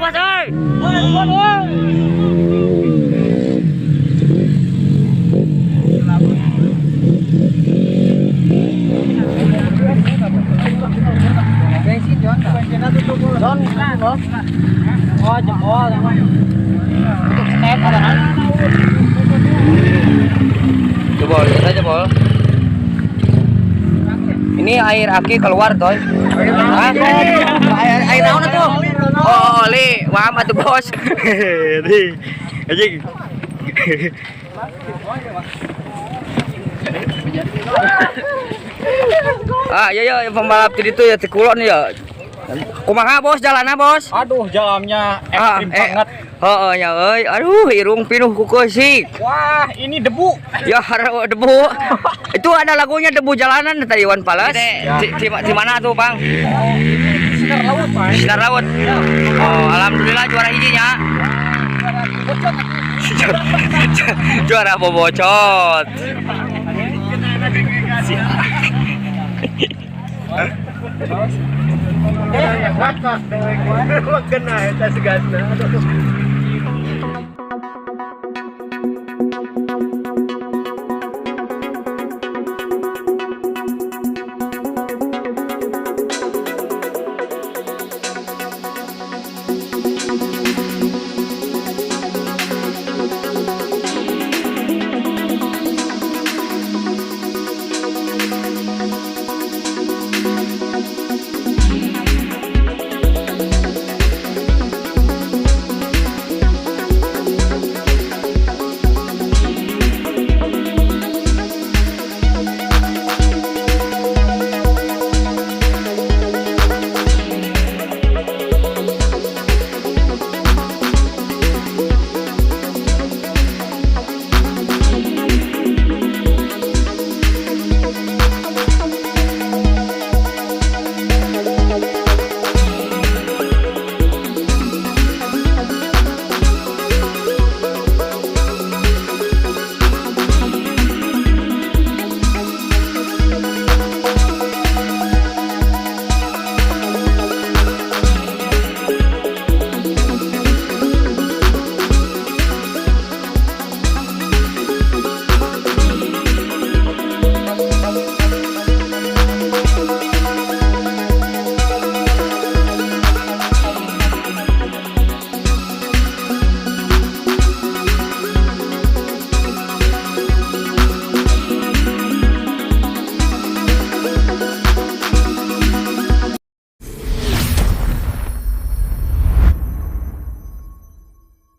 Bos euy. Bensin Jon. Bensinnya tutup dulu. Jon, Bos. Oh, jempol. Untuk step ada kan? Coba lihat aja, Bol. Ini air aki keluar, Toy. Hah? Air naon tuh? Oh, li, wah tuh, Bos. Nih. Anjing. Ya pembalap tadi itu ya tikulon ya. Kumaha Bos jalanna Bos? Aduh, jalannya ekstrim banget. Heeh ya euy. Aduh, irung pinuh ku keusik. Wah, ini debu. Ya debu. Itu ada lagunya debu jalanan tadi Wan Pales. Di mana tuh, Bang? Sinar laut, Pak. Sinar laut. Oh, alhamdulillah juara hijinya. Juara bobocot. Kena eta segasna.